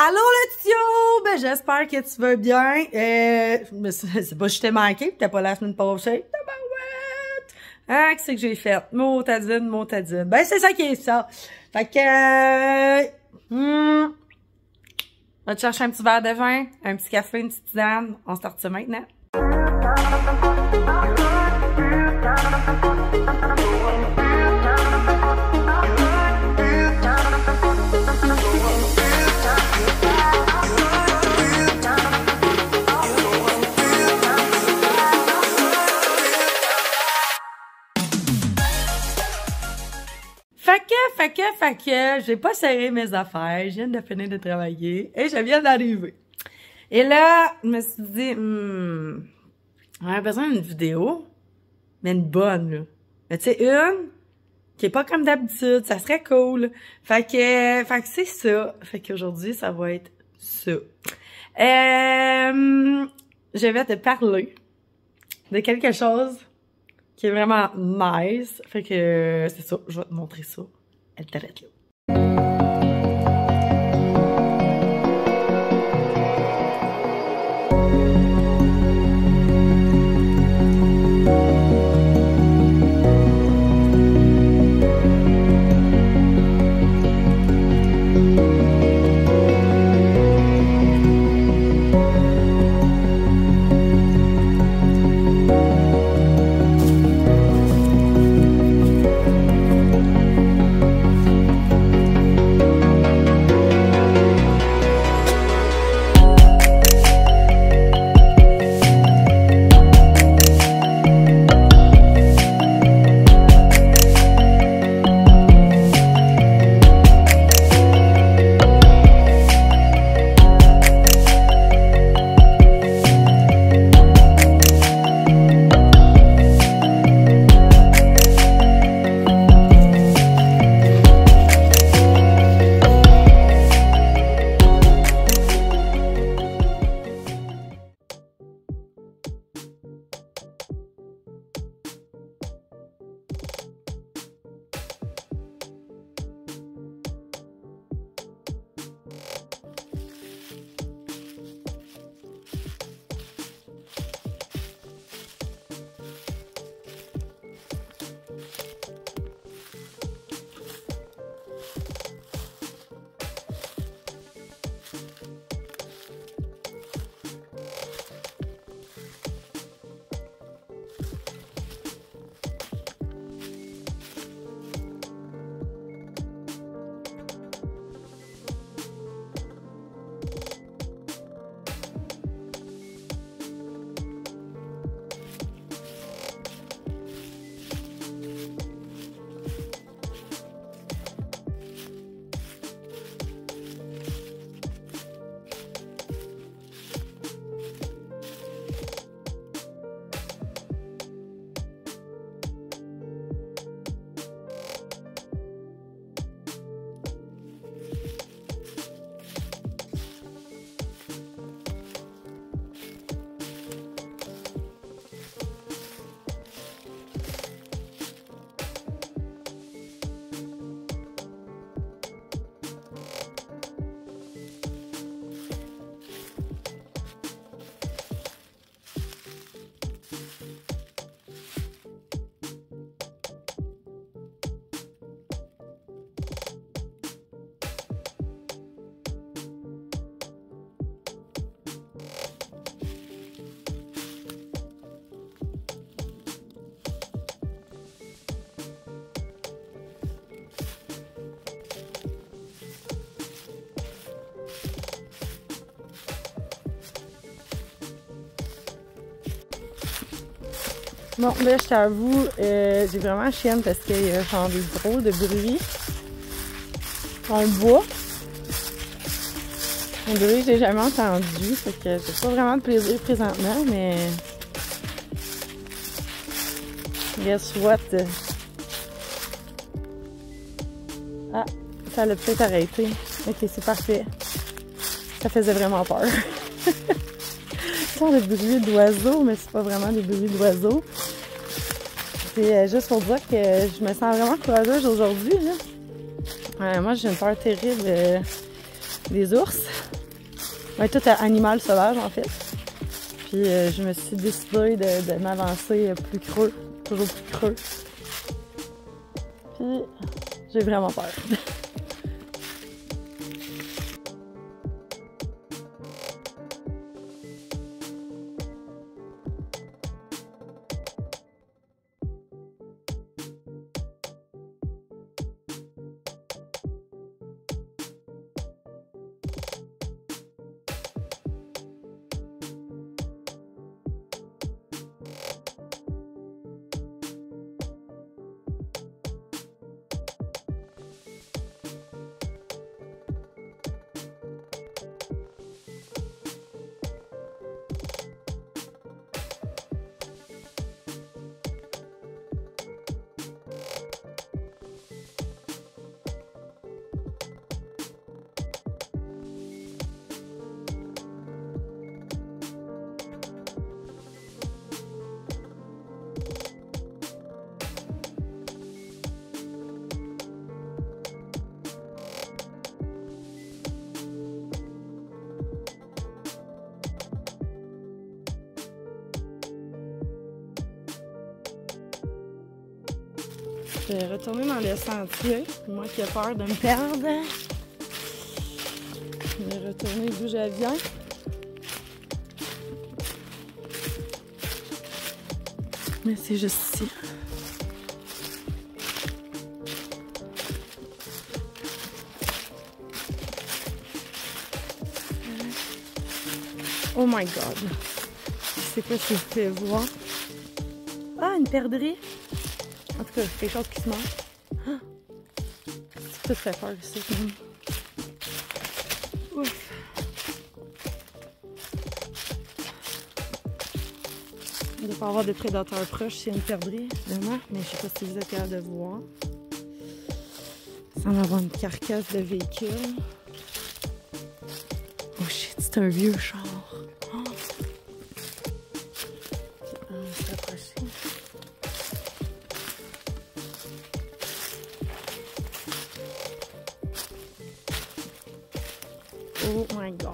Allô le tio! Ben j'espère que tu vas bien. C'est pas que je t'ai manqué, pis t'es pas la semaine passée. Tabarouette! Hein, qu'est-ce que j'ai fait? Motadine, motadine. Ben c'est ça qui est ça. Fait que... va te chercher un petit verre de vin, un petit café, une petite tisane. On start ça maintenant. Fait que, j'ai pas serré mes affaires, je viens de finir de travailler et je viens d'arriver. Et là, je me suis dit, on a besoin d'une vidéo, mais une bonne, là. Mais tu sais, une qui est pas comme d'habitude, ça serait cool. Fait que c'est ça. Fait qu'aujourd'hui, ça va être ça. Je vais te parler de quelque chose qui est vraiment nice. Fait que c'est ça, je vais te montrer ça. Elle t'arrête là. Bon, là, je t'avoue, j'ai vraiment chienne parce qu'il y a genre des gros de bruit. On boit. Un bruit que j'ai jamais entendu, fait que j'ai pas vraiment de plaisir présentement, mais... Guess what? Ah, ça l'a peut-être arrêté. Ok, c'est parfait. Ça faisait vraiment peur. Des bruits d'oiseaux, mais c'est pas vraiment des bruits d'oiseaux. C'est juste pour dire que je me sens vraiment courageuse aujourd'hui. Moi, j'ai une peur terrible des ours. Ouais, tout animal sauvage en fait. Puis je me suis décidée de m'avancer plus creux, toujours plus creux. Puis j'ai vraiment peur. Je vais retourner dans le sentier, moi qui ai peur de me perdre. Je vais retourner d'où je viens. Mais c'est juste ici. Oh my god! C'est quoi ce que je fais voir? Ah, une perdrix! En tout cas, c'est quelque chose qui se mange. Ah! Tout fait peur ici. Ouf! Il ne doit pas avoir de prédateurs proches s'il y a une perdrix, évidemment, mais je ne sais pas si vous êtes capable de voir. Il semble avoir une carcasse de véhicule. Oh shit, c'est un vieux char. Oh. On va s'approcher. Oh my god.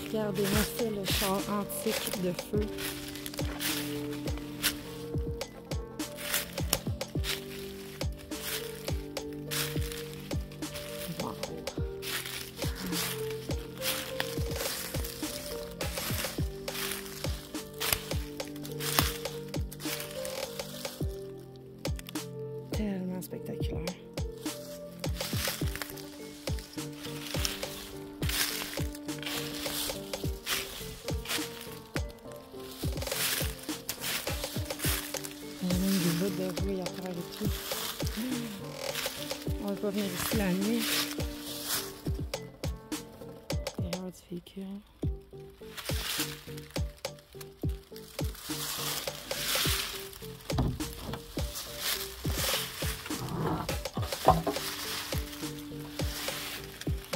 Regardez-moi ça, le char antique de feu. Wow. Tellement spectaculaire. Il y a même des bouts de rouille à faire et tout. On va pas venir ici la nuit. L'erreur du véhicule.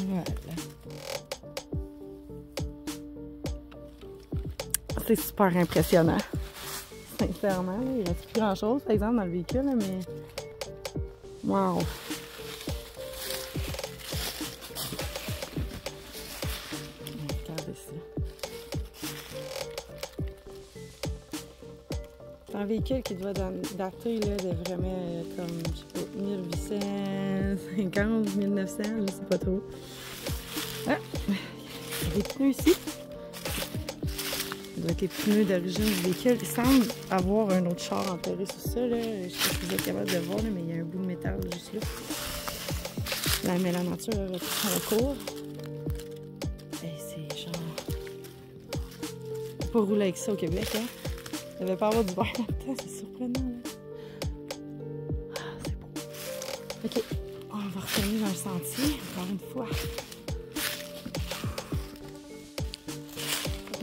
Voilà. C'est super impressionnant. Sincèrement, il ne reste plus grand chose par exemple dans le véhicule, là, mais wow! Regardez ça. C'est un véhicule qui doit dater là, de vraiment comme, je sais pas, 1850, 1900, je sais pas trop. Ah! Il y a des pneus ici. Ça doit être les pneus d'origine du véhicule. Il semble avoir un autre char enterré sur ça. Là. Je sais pas si vous êtes capable de voir, là, mais il y a un bout de métal juste là. Là, mais la nature a repris son cours. Hey, c'est genre... Faut pas rouler avec ça au Québec, hein? Il devait pas avoir du verre là-dedans, c'est surprenant, là. Ah, c'est beau. Ok, on va retourner dans le sentier, encore une fois.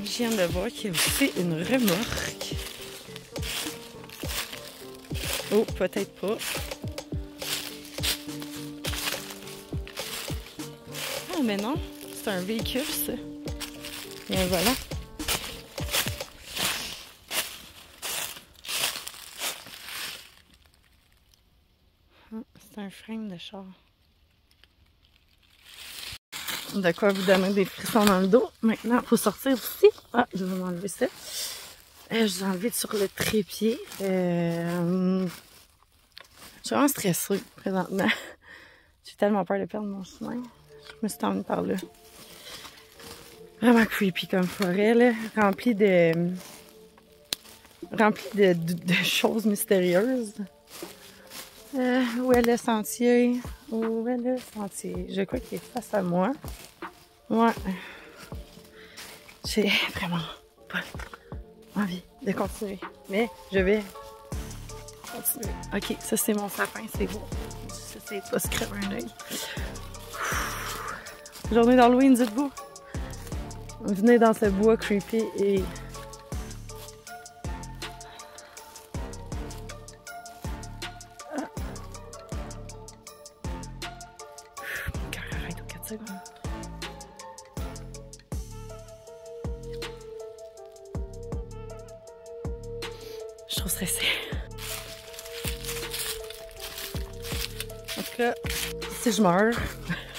Je viens de voir qu'il y a aussi une remorque. Oh, peut-être pas. Ah, mais non, c'est un véhicule, ça. Et voilà. C'est un frame de char. De quoi vous donner des frissons dans le dos. Maintenant, il faut sortir d'ici. Ah, je vais m'enlever ça. Je vais enlever sur le trépied. Je suis vraiment stressée présentement. J'ai tellement peur de perdre mon chemin. Je me suis emmenée par là. Vraiment creepy comme forêt, là. Rempli de choses mystérieuses. Où est le sentier? Où est le sentier? Je crois qu'il est face à moi. Ouais. J'ai vraiment pas envie de continuer. Mais je vais continuer. Ok, ça c'est mon sapin, c'est beau. Ça c'est pas se crève un œil. Journée d'Halloween, dites-vous. Venez dans ce bois creepy et... Mon cœur arrête aux 4 secondes. Je suis trop stressée. En tout cas, si je meurs,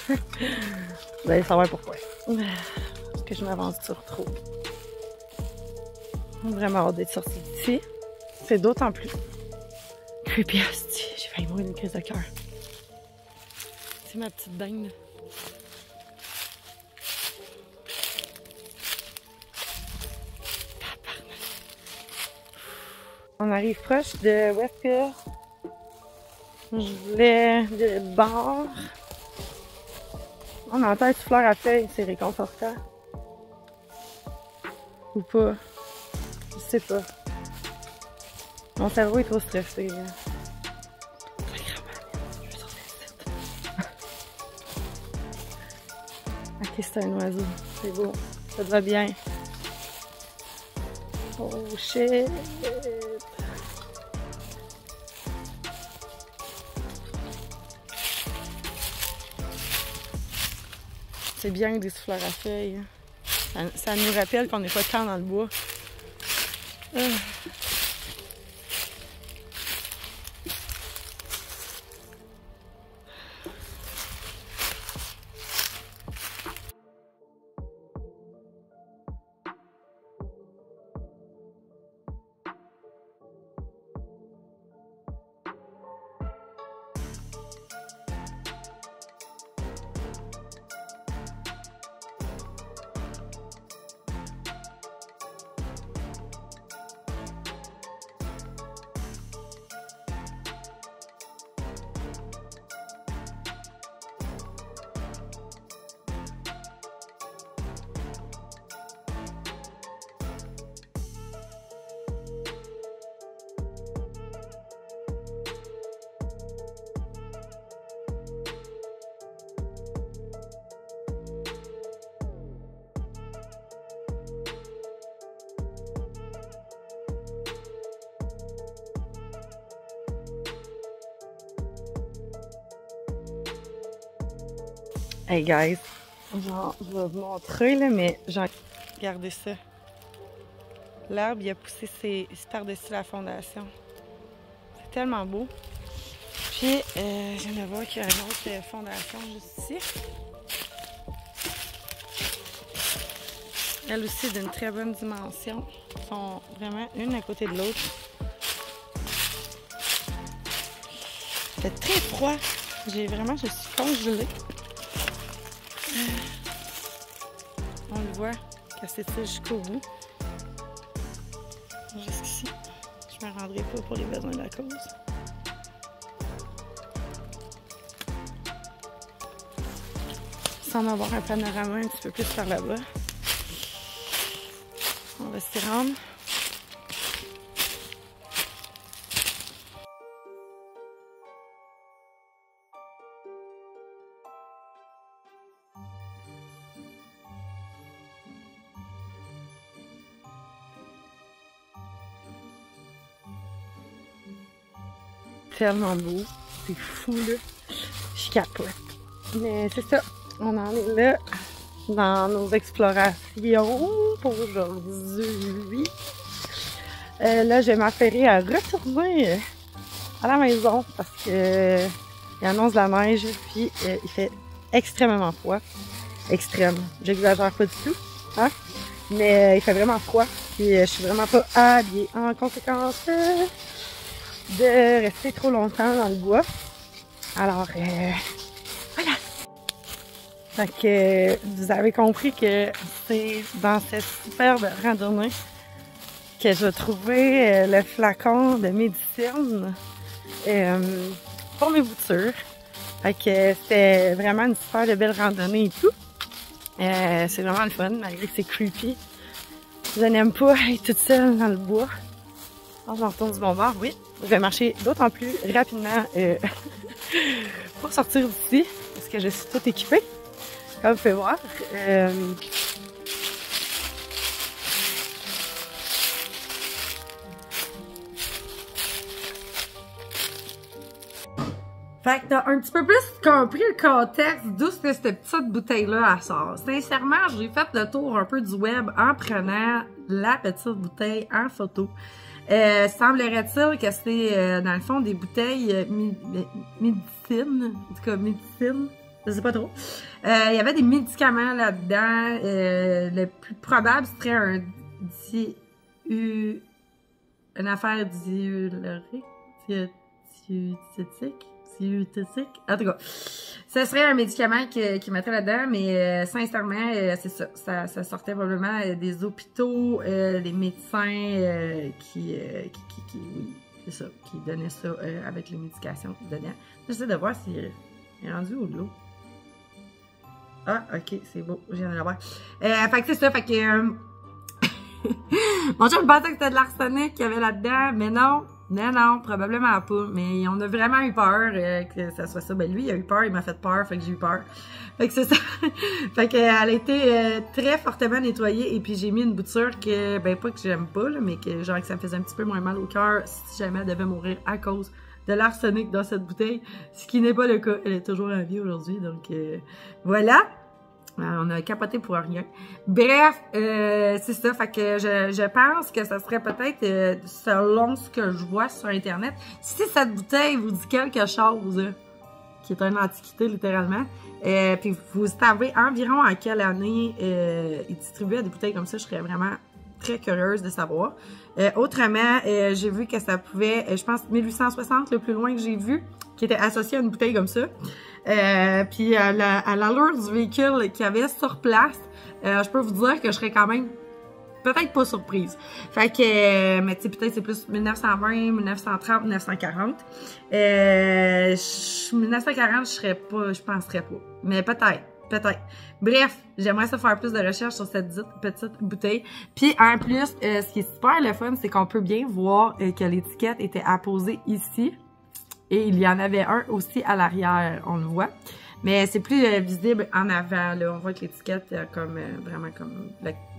vous allez savoir pourquoi. Parce que je m'aventure trop. Vraiment hâte d'être sortie d'ici. C'est d'autant plus creepy. J'ai failli mourir d'une crise de cœur. C'est ma petite dinde. On arrive proche de où est-ce que je voulais le bar. On entend une fleur à feuilles, c'est réconfortant. Ou pas. Je sais pas. Mon cerveau est trop stressé. Ok, c'est un oiseau. C'est beau. Ça te va bien. Oh shit. C'est bien des fleurs à feuilles. Ça nous rappelle qu'on n'est pas tant dans le bois. Hey guys, genre, je vais vous montrer là, mais genre, regardez ça. L'arbre, il a poussé par-dessus la fondation. C'est tellement beau. Puis, je viens de voir qu'il y a une autre fondation juste ici. Elle aussi d'une très bonne dimension. Elles sont vraiment une à côté de l'autre. C'est très froid. Je suis congelée. On le voit qu'elle s'étire jusqu'au bout. Jusqu'ici. Je ne me rendrai pas pour les besoins de la cause. Sans avoir un panorama un petit peu plus par là-bas. On va s'y rendre. Tellement beau, c'est fou là, je capote. Mais c'est ça, on en est là dans nos explorations pour aujourd'hui. Là, je vais m'affairer à retourner à la maison parce que il annonce de la neige, puis il fait extrêmement froid. Extrême. J'exagère pas du tout, hein? Mais il fait vraiment froid, puis je suis vraiment pas habillée. En conséquence, de rester trop longtemps dans le bois. Alors, voilà! Fait que vous avez compris que c'est dans cette superbe randonnée que je vais trouver le flacon de médecine pour mes boutures. Fait que c'était vraiment une super de belle randonnée et tout. C'est vraiment le fun, malgré que c'est creepy. Je n'aime pas être toute seule dans le bois. Alors, je retourne du bon bord, oui. Je vais marcher d'autant plus rapidement pour sortir d'ici, parce que je suis toute équipée, comme vous pouvez voir. Fait que t'as un petit peu plus compris le contexte d'où cette petite bouteille-là elle sort. Sincèrement, j'ai fait le tour un peu du web en prenant la petite bouteille en photo. Semblerait-il que c'est, dans le fond, des bouteilles médecine, en tout cas médecine, je sais pas trop. Il y avait des médicaments là-dedans. Le plus probable serait une affaire diurétique, en tout cas, ce serait un médicament qui mettrait là-dedans, mais sincèrement, c'est ça. Ça sortait probablement des hôpitaux, des médecins oui, c'est ça, qui donnaient ça avec les médications dedans. J'essaie de voir s'il est rendu ou de l'eau. Ah, ok, c'est beau, je viens de l'avoir. Fait que c'est ça, fait que... Mon chum pensait que c'était de l'arsenic qu'il y avait là-dedans, mais non. Non, probablement pas. Mais on a vraiment eu peur que ça soit ça. Ben lui, il a eu peur, il m'a fait peur, fait que j'ai eu peur. Fait que c'est ça. Fait qu'elle a été très fortement nettoyée. Et puis j'ai mis une bouture que, ben pas que j'aime pas, là, mais que genre que ça me faisait un petit peu moins mal au cœur si jamais elle devait mourir à cause de l'arsenic dans cette bouteille. Ce qui n'est pas le cas. Elle est toujours en vie aujourd'hui. Donc voilà. On a capoté pour rien. Bref, c'est ça. Fait que je pense que ça serait peut-être, selon ce que je vois sur Internet, si cette bouteille vous dit quelque chose, qui est une antiquité littéralement, puis vous savez environ à quelle année ils distribuaient des bouteilles comme ça, je serais vraiment très curieuse de savoir. Autrement, j'ai vu que ça pouvait, je pense 1860, le plus loin que j'ai vu, qui était associé à une bouteille comme ça. Puis à l'allure du véhicule qu'il y avait sur place, je peux vous dire que je serais quand même peut-être pas surprise. Fait que, mais tu sais, peut-être c'est plus 1920, 1930, 1940. 1940, je penserais pas. Mais peut-être. Bref, j'aimerais ça faire plus de recherches sur cette dite petite bouteille. Puis en plus, ce qui est super le fun, c'est qu'on peut bien voir que l'étiquette était apposée ici. Et il y en avait un aussi à l'arrière, on le voit. Mais c'est plus visible en avant, là. On voit que l'étiquette comme vraiment comme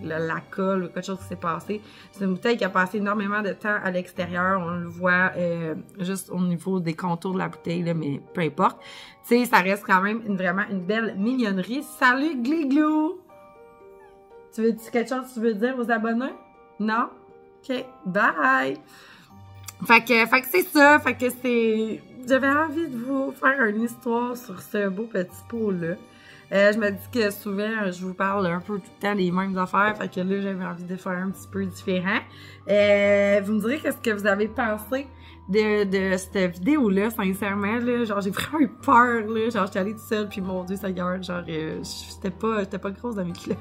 la colle ou quelque chose qui s'est passé. C'est une bouteille qui a passé énormément de temps à l'extérieur. On le voit juste au niveau des contours de la bouteille, là, mais peu importe. Tu sais, ça reste quand même vraiment une belle mignonnerie. Salut Gliglou! Tu veux quelque chose que tu veux dire aux abonnés? Non? OK, bye! Fait que c'est ça, fait que c'est... J'avais envie de vous faire une histoire sur ce beau petit pot-là. Je me dis que souvent, je vous parle un peu tout le temps des mêmes affaires, fait que là, j'avais envie de faire un petit peu différent. Vous me direz qu'est-ce que vous avez pensé de cette vidéo-là, sincèrement, là. Genre, j'ai vraiment eu peur, là. Genre, j'étais allée toute seule, puis mon Dieu, ça garde. Genre, j'étais pas grosse dans mes culottes.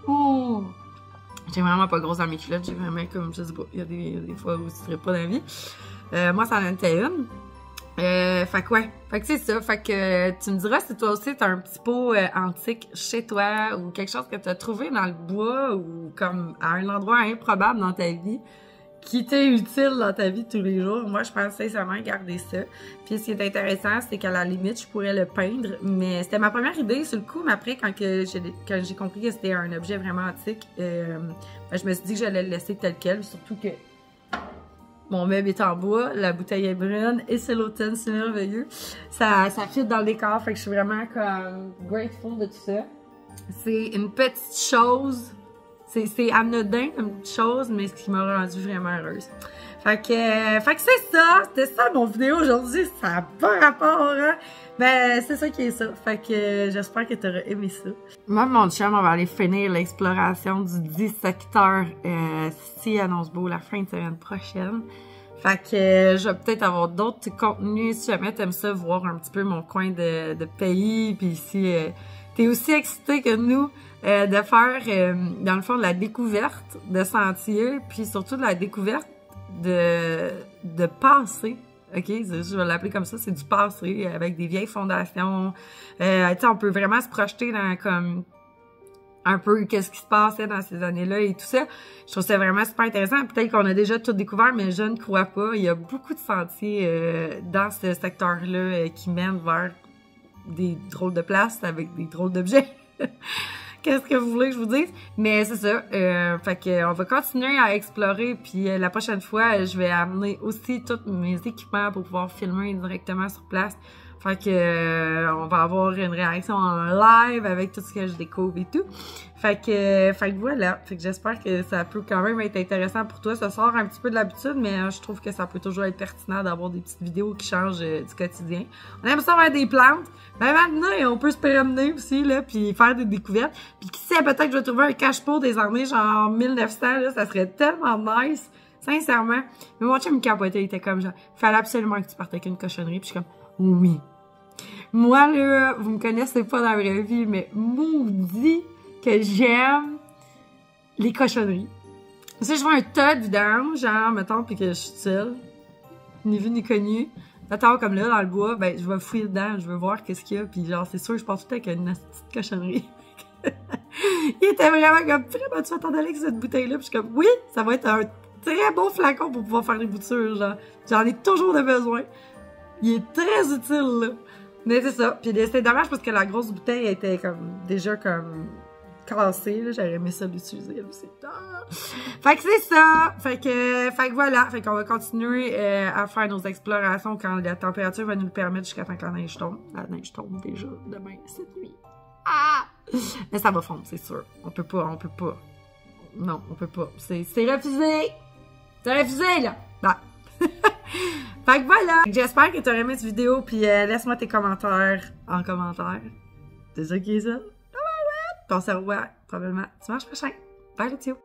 Oh! J'étais vraiment pas grosse dans mes culottes, j'ai vraiment comme, je sais pas, il y a des fois où tu serais pas dans la vie. Moi, ça en était une. Fait que ouais, fait que c'est ça, fait que tu me diras si toi aussi t'as un petit pot antique chez toi ou quelque chose que t'as trouvé dans le bois ou comme à un endroit improbable dans ta vie qui t'est utile dans ta vie de tous les jours. Moi, je pense sincèrement garder ça. Puis ce qui est intéressant, c'est qu'à la limite, je pourrais le peindre, mais c'était ma première idée sur le coup, mais après, quand j'ai compris que c'était un objet vraiment antique, je me suis dit que j'allais le laisser tel quel, surtout que mon meuble est en bois, la bouteille est brune, et c'est l'automne, c'est merveilleux. Ça fit dans le décor, fait que je suis vraiment comme grateful de tout ça. C'est une petite chose, C'est anodin comme petite chose, mais ce qui m'a rendue vraiment heureuse. Fait que c'est ça. C'était ça mon vidéo aujourd'hui. Ça n'a pas rapport, hein? Ben, c'est ça qui est ça. Fait que j'espère que tu auras aimé ça. Moi, mon chum, on va aller finir l'exploration du 10 secteur ici à Nosbeau la fin de semaine prochaine. Fait que je vais peut-être avoir d'autres contenus si jamais t'aimes ça, voir un petit peu mon coin de pays. Puis si t'es aussi excité que nous de faire, dans le fond, de la découverte de sentiers, puis surtout de la découverte de passé. OK, je vais l'appeler comme ça, c'est du passé, avec des vieilles fondations. Tu sais, on peut vraiment se projeter dans comme un peu qu'est-ce qui se passait dans ces années-là et tout ça. Je trouve ça vraiment super intéressant. Peut-être qu'on a déjà tout découvert, mais je ne crois pas. Il y a beaucoup de sentiers dans ce secteur-là qui mènent vers des drôles de places avec des drôles d'objets. Qu'est-ce que vous voulez que je vous dise? Mais c'est ça. Fait que on va continuer à explorer. Puis la prochaine fois, je vais amener aussi tous mes équipements pour pouvoir filmer directement sur place. Fait que on va avoir une réaction en live avec tout ce que je découvre et tout. Fait que voilà. Fait que j'espère que ça peut quand même être intéressant pour toi. Ça sort un petit peu de l'habitude, mais je trouve que ça peut toujours être pertinent d'avoir des petites vidéos qui changent du quotidien. On aime ça avoir des plantes. Ben maintenant, on peut se promener aussi, là, puis faire des découvertes. Puis qui sait, peut-être que je vais trouver un cache-pot des années genre 1900, là, ça serait tellement nice. Sincèrement. Mais mon chum me capotait, il était comme genre, fallait absolument que tu partes avec une cochonnerie. Puis je suis comme, oui. Moi, là, vous me connaissez pas dans la vraie vie, mais maudit que j'aime les cochonneries. Si je vois un tas de vidange, genre, mettons, puis que je suis seule, ni vu ni connu, mettons, comme là, dans le bois, ben, je vais fouiller dedans, je veux voir qu'est-ce qu'il y a, puis genre, c'est sûr, je pense tout le temps qu'il y a une petite cochonnerie. Il était vraiment comme, vraiment, tu vas t'en aller avec cette bouteille-là, puis je suis comme, oui, ça va être un très beau flacon pour pouvoir faire des boutures, genre. J'en ai toujours de besoin. Il est très utile, là. Mais c'est ça. Puis c'est dommage parce que la grosse bouteille était comme déjà comme cassée, là. J'aurais aimé ça l'utiliser, elle aussi. Ah! Fait que c'est ça. Fait que voilà. Fait qu'on va continuer à faire nos explorations quand la température va nous le permettre jusqu'à temps que la neige tombe. La neige tombe déjà demain, cette nuit. Ah! Mais ça va fondre, c'est sûr. On peut pas. Non, on peut pas. C'est refusé. C'est refusé, là. Bah. Fait que voilà! J'espère que tu auras aimé cette vidéo, puis laisse-moi tes commentaires en commentaire. C'est ça qui est ça? Puis on se revoit probablement dimanche prochain. Bye les tios!